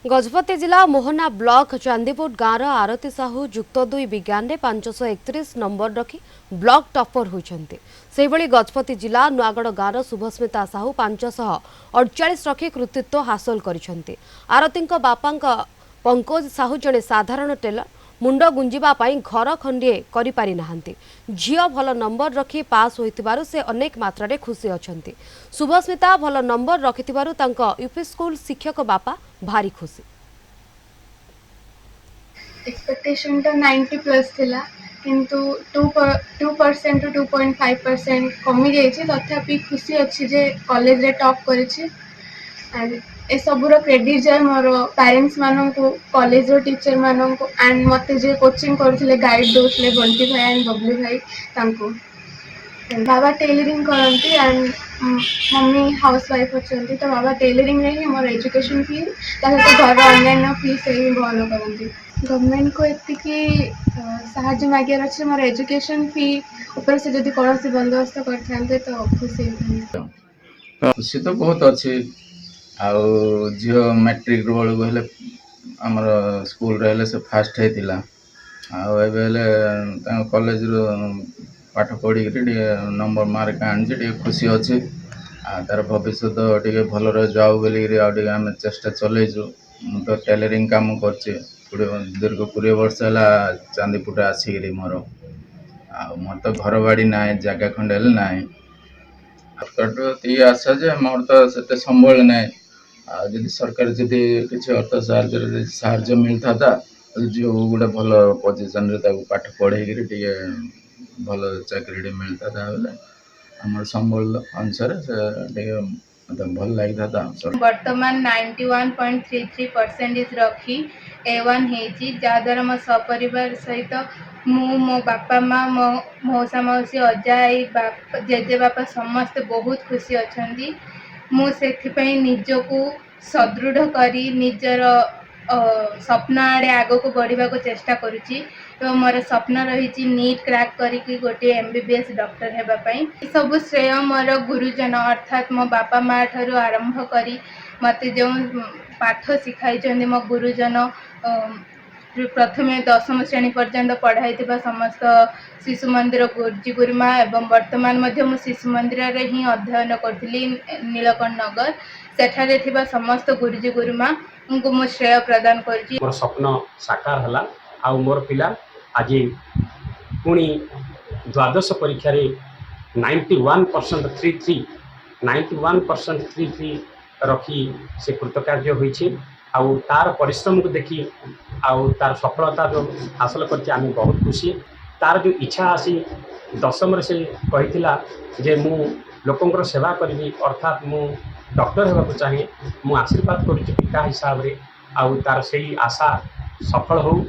गजपति जिला मोहना ब्लॉक चांदीपुर गाँव आरती साहू जुक्त 2 विज्ञान में 531 नंबर रखी ब्लॉक टॉपर होती। गजपति जिला नुआगढ़ गाँव शुभस्मिता साहू 548 रखी कृतित्व हासिल कर आरती बापा पंकज साहू जड़े साधारण टेलर मुंड गुंजिबा पाई घर खंडिए करि पारि नाहंती। झियो भल नंबर रखी पास होइतिबारु से अनेक मात्रा रे खुशी अछंती। शुभस्मिता भल नंबर रखितिबारु तांको यूपी स्कूल शिक्षक बापा भारी खुशी। एक्सपेक्टेशन तो 90 प्लस थिला किंतु 2% टू 2.5% कमी जाइए तथापि खुशी अच्छी जे कॉलेज रे टॉप करिछि। ए सबूर क्रेडिट जाए मोर पेरेंट्स मानन को कॉलेज रो टीचर मानन को एंड मते जे कोचिंग करथिले गाइड दोसले बंटी भाई एंड बबलू भाई तांको। बाबा टेलरिंग करती एंड मम्मी हाउस वाइफ अच्छी तो बाबा टेलरिंग रे ही मोर एजुकेशन फी घर अन्य फी से ही बहन करती। गवर्नमेंट को एति साहाଯ୍य मागियार अच्छे मोर एजुकेशन फी ऊपर से जदि कौन सी बंदोबस्त करते तो खुशी खुशी तो बहुत अच्छे। आउ झील मैट्रिक बेलू हेले आमर स्कूल रे से फास्ट होता कॉलेज पाठ पढ़ी नंबर मार्क आनी खुशी अच्छे। तार भविष्य टे भल जाऊ बोलिक आम चेष्टा चलैचु। तो टेलरिंग काम कर दीर्घ 20 वर्ष है चांदीपुर आसिक मोर मोर तो घर बाड़ी ना जगह खंडे ना सरकार आशा जे मोर तो से संबल ना जदि सरकार जदि किसी अर्थ साहाय्य मिलता झील गोटे भल पोजिशन पाठ पढ़े भल चाकरी मिलता आम संबल अनुसार से भल लगी था। वर्तमान 91.33% रखी A1 होती जहाद्वारा मो सपरिवार सहित मो बापा माँ मो मौसा मौसी अजा आई जेजे बापा समस्त बहुत खुशी अच्छा। मुझे निजको सदृढ़ करी निजर स्वप्न आड़े आग को बढ़ा को चेष्टा करुच्ची। तो मोर स्वप्न रही नीट क्रैक करके गोटे MBBS डॉक्टर होगापाई। सब श्रेय मोर गुरुजन अर्थात मो बापा माँ ठारू आरंभ करी मते जो पाठ शिखाई मो गुरुजन प्रथमे 10वीं श्रेणी पर्यंत पढ़ाई समस्त शिशु मंदिर गुरुजी गुरुमा एवं वर्तमान मु शिशु मंदिर रे ही अध्ययन करी नीलकंठ नगर सेठारे थिबा समस्त गुरुजी गुरुमा उनको मु श्रेय प्रदान करी। मोर स्वप्न साकार हला आ मोर पिला आज पुणी द्वादश परीक्षा रे 91% रखी से कृतकार्य होइछि। आउ तार परिश्रम को देखी आउ तार सफलता जो हासिल करछि आम बहुत खुशी। तार जो इच्छा आसी 10वीं से कही जे मु लोकंकर सेवा करी अर्थात मु डॉक्टर होगा चाहे मु आशीर्वाद करुच्ची पिता हिसाब रे आउ तार से आशा सफल हो।